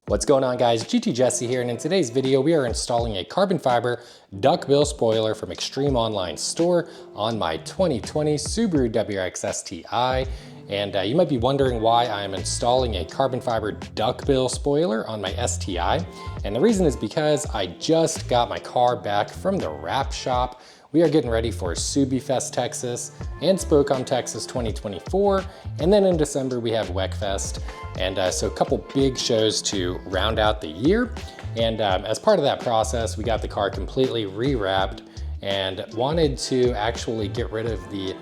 What's going on, guys? GT Jesse here, and in today's video we are installing a carbon fiber duckbill spoiler from Extreme Online Store on my 2020 Subaru WRX STI. And you might be wondering why I'm installing a carbon fiber duckbill spoiler on my STI. And the reason is because I just got my car back from the wrap shop. We are getting ready for SubiFest Texas and Spokane Texas 2024. And then in December we have WECFest. And so a couple big shows to round out the year. And as part of that process, we got the car completely rewrapped and wanted to actually get rid of the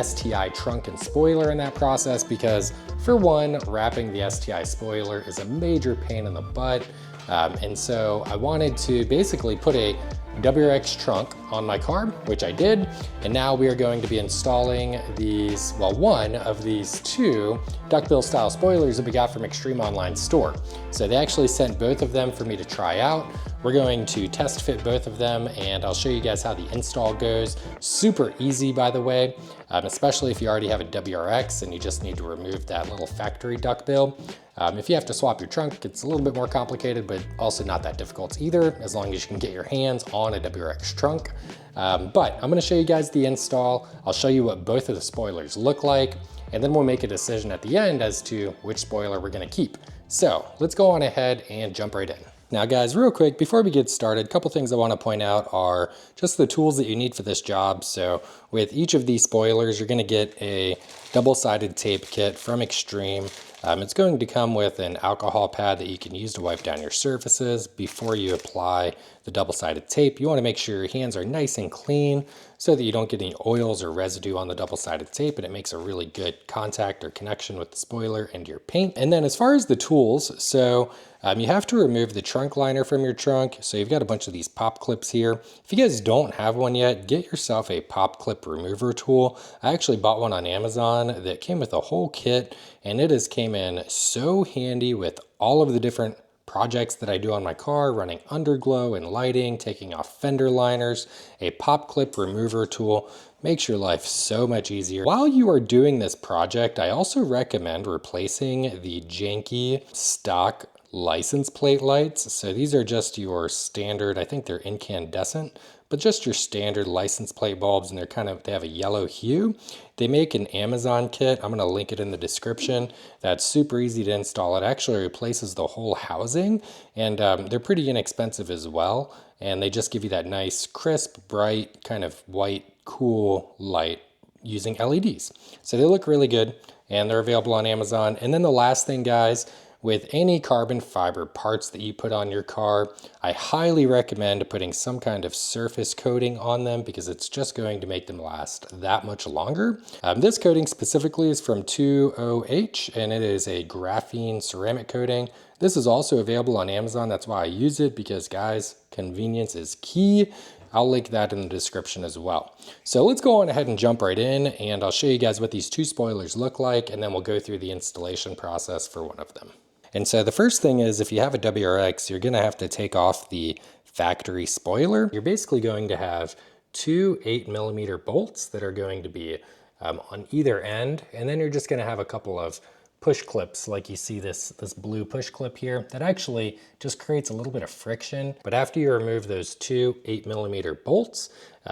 STI trunk and spoiler in that process because, for one, wrapping the STI spoiler is a major pain in the butt. And so I wanted to basically put a WRX trunk on my car, which I did, and now we are going to be installing these, well, one of these two duckbill style spoilers that we got from Extreme Online Store. So they actually sent both of them for me to try out. We're going to test fit both of them, and I'll show you guys how the install goes. Super easy, by the way, especially if you already have a WRX and you just need to remove that little factory duckbill. If you have to swap your trunk, it's a little bit more complicated, but also not that difficult either, as long as you can get your hands on a WRX trunk. But I'm gonna show you guys the install. I'll show you what both of the spoilers look like, and then we'll make a decision at the end as to which spoiler we're gonna keep. So let's go on ahead and jump right in. Now guys, real quick, before we get started, a couple things I want to point out are just the tools that you need for this job. So with each of these spoilers, you're going to get a double-sided tape kit from Extreme. It's going to come with an alcohol pad that you can use to wipe down your surfaces before you apply the double-sided tape. You want to make sure your hands are nice and clean so that you don't get any oils or residue on the double-sided tape, and it makes a really good contact or connection with the spoiler and your paint. And then as far as the tools, so you have to remove the trunk liner from your trunk. So you've got a bunch of these pop clips here. If you guys don't have one yet, get yourself a pop clip remover tool. I actually bought one on Amazon that came with a whole kit, and it has came in so handy with all of the different projects that I do on my car, running underglow and lighting, taking off fender liners. A pop clip remover tool makes your life so much easier. While you are doing this project, I also recommend replacing the janky stock license plate lights. So these are just your standard, I think they're incandescent, but just your standard license plate bulbs, and they have a yellow hue. They make an Amazon kit. I'm going to link it in the description. That's super easy to install. It actually replaces the whole housing, and they're pretty inexpensive as well. And they just give you that nice, crisp, bright, kind of white, cool light using LEDs. So they look really good, and they're available on Amazon. And then the last thing, guys, with any carbon fiber parts that you put on your car, I highly recommend putting some kind of surface coating on them because it's just going to make them last that much longer. This coating specifically is from 2OH, and it is a graphene ceramic coating. This is also available on Amazon. That's why I use it, because guys, convenience is key. I'll link that in the description as well. So let's go on ahead and jump right in, and I'll show you guys what these two spoilers look like, and then we'll go through the installation process for one of them. And so the first thing is, if you have a WRX, you're gonna have to take off the factory spoiler. You're basically going to have two 8mm bolts that are going to be on either end, and then you're just gonna have a couple of push clips, like you see this blue push clip here, that actually just creates a little bit of friction. But after you remove those two 8mm bolts,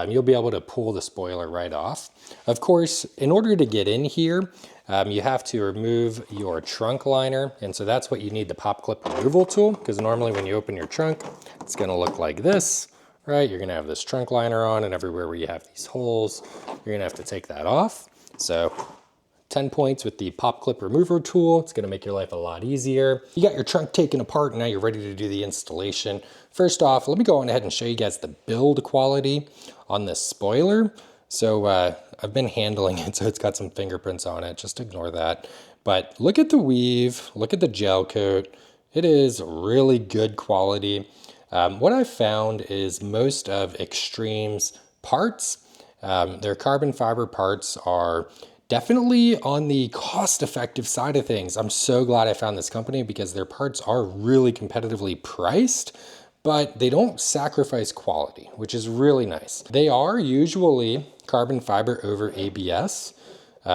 you'll be able to pull the spoiler right off. Of course, in order to get in here, you have to remove your trunk liner, and so that's what you need the pop clip removal tool, because normally when you open your trunk, it's gonna look like this, right? You're gonna have this trunk liner on, and everywhere where you have these holes, you're gonna have to take that off. So 10 points with the pop clip remover tool. It's gonna make your life a lot easier. You got your trunk taken apart, and now you're ready to do the installation. First off, let me go on ahead and show you guys the build quality on this spoiler. So I've been handling it, so it's got some fingerprints on it. Just ignore that. But look at the weave, look at the gel coat. It is really good quality. What I've found is most of Extreme's parts, their carbon fiber parts, are definitely on the cost-effective side of things. I'm so glad I found this company because their parts are really competitively priced, but they don't sacrifice quality, which is really nice. They are usually carbon fiber over ABS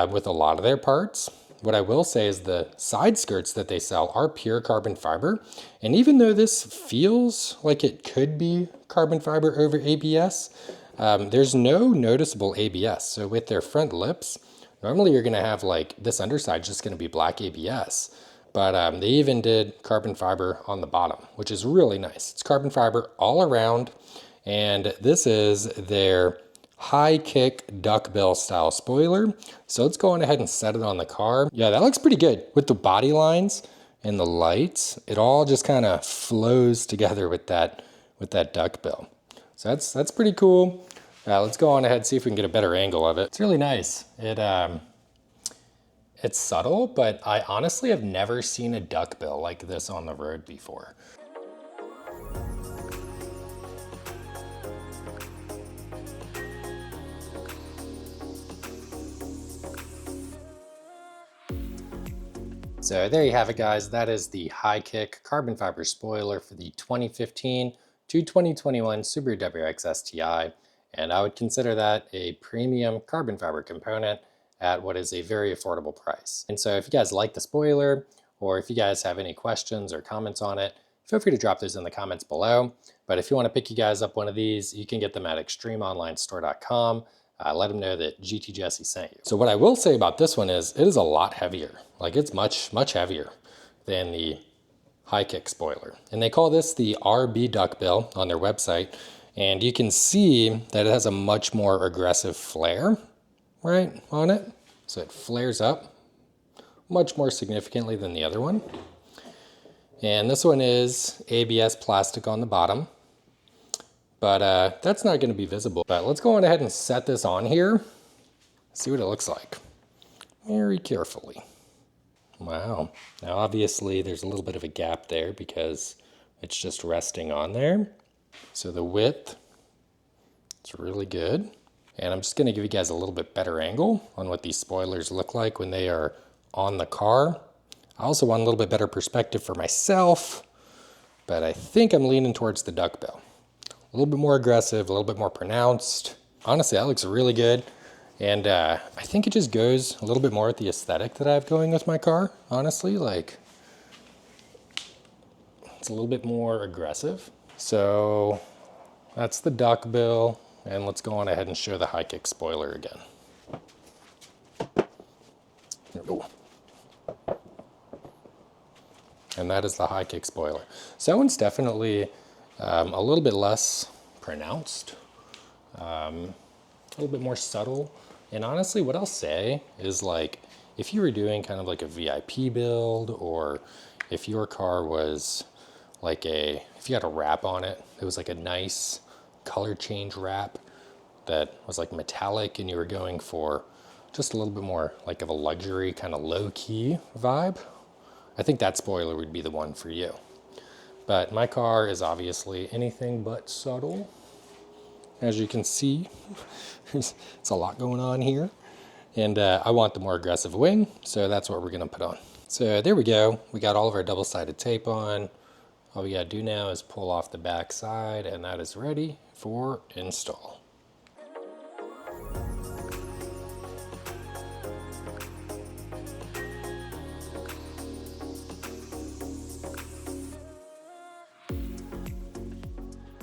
with a lot of their parts. what I will say is the side skirts that they sell are pure carbon fiber. And even though this feels like it could be carbon fiber over ABS, there's no noticeable ABS. So with their front lips, normally you're gonna have like this underside just gonna be black ABS. But they even did carbon fiber on the bottom, which is really nice. It's carbon fiber all around. And this is their high kick duckbill style spoiler. So let's go on ahead and set it on the car. Yeah, that looks pretty good with the body lines and the lights. It all just kind of flows together with that duckbill. So that's pretty cool. Let's go on ahead and see if we can get a better angle of it. It's really nice. It's subtle, but I honestly have never seen a duckbill like this on the road before. So there you have it, guys. That is the high kick carbon fiber spoiler for the 2015 to 2021 Subaru WRX STI. And I would consider that a premium carbon fiber component at what is a very affordable price. And so if you guys like the spoiler, or if you guys have any questions or comments on it, feel free to drop those in the comments below. But if you want to pick you guys up one of these, you can get them at extremeonlinestore.com. Let them know that GT Jesse sent you. So what I will say about this one is it is a lot heavier. Like it's much, much heavier than the high kick spoiler. And they call this the RB duckbill on their website. And you can see that it has a much more aggressive flare, right, on it. So it flares up much more significantly than the other one. And this one is ABS plastic on the bottom. But that's not going to be visible. But let's go on ahead and set this on here. See what it looks like. Very carefully. Wow. Now obviously there's a little bit of a gap there because it's just resting on there. So the width, it's really good. And I'm just going to give you guys a little bit better angle on what these spoilers look like when they are on the car. I also want a little bit better perspective for myself, but I think I'm leaning towards the duckbill. A little bit more aggressive, a little bit more pronounced. Honestly, that looks really good. And I think it just goes a little bit more with the aesthetic that I have going with my car, honestly. Like, it's a little bit more aggressive. So that's the duckbill. And let's go on ahead and show the high kick spoiler again. There we go. And that is the high kick spoiler. So that one's definitely a little bit less pronounced, a little bit more subtle. And honestly, what I'll say is, like, if you were doing kind of like a VIP build, or if your car was like if you had a wrap on it, it was like a nice color change wrap that was like metallic, and you were going for just a little bit more like of a luxury kind of low key vibe, I think that spoiler would be the one for you. But my car is obviously anything but subtle. As you can see, it's a lot going on here. And I want the more aggressive wing, so that's what we're gonna put on. So there we go. We got all of our double-sided tape on. All we gotta do now is pull off the back side, and that is ready for install.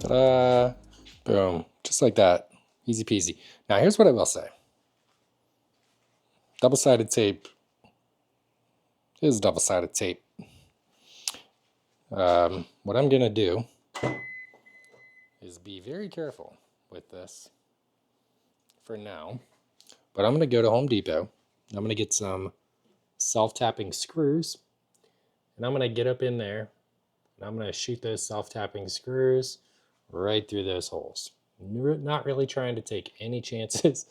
Ta-da! Boom. Just like that. Easy peasy. Now here's what I will say. Double-sided tape is double-sided tape. What I'm going to do is be very careful with this for now. But I'm going to go to Home Depot. I'm going to get some self-tapping screws. And I'm going to get up in there. And I'm going to shoot those self-tapping screws right through those holes. Not really trying to take any chances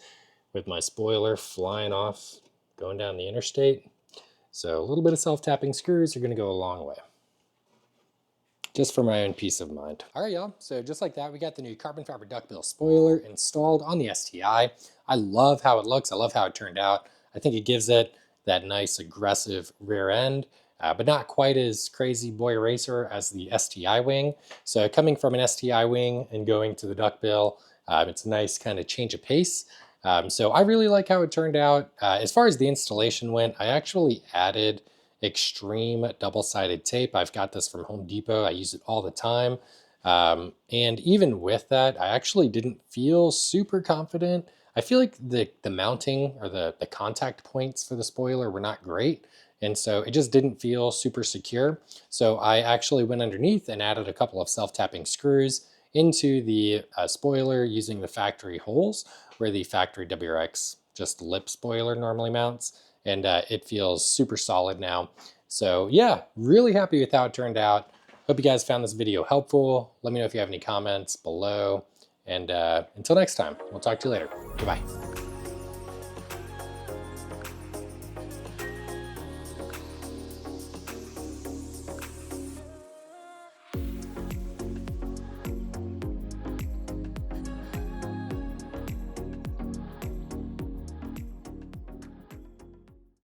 with my spoiler flying off going down the interstate. So a little bit of self-tapping screws are going to go a long way. Just for my own peace of mind. All right, y'all. So just like that, we got the new carbon fiber duckbill spoiler installed on the STI. I love how it looks. I love how it turned out. I think it gives it that nice aggressive rear end, but not quite as crazy boy racer as the STI wing. So coming from an STI wing and going to the duckbill, it's a nice kind of change of pace. So I really like how it turned out. As far as the installation went, I actually added extreme double-sided tape. I've got this from Home Depot. I use it all the time. And even with that, I actually didn't feel super confident. I feel like the mounting or the contact points for the spoiler were not great. And so it just didn't feel super secure. So I actually went underneath and added a couple of self-tapping screws into the spoiler using the factory holes where the factory WRX just lip spoiler normally mounts. And it feels super solid now. So yeah, really happy with how it turned out. Hope you guys found this video helpful. Let me know if you have any comments below. And until next time, we'll talk to you later. Goodbye.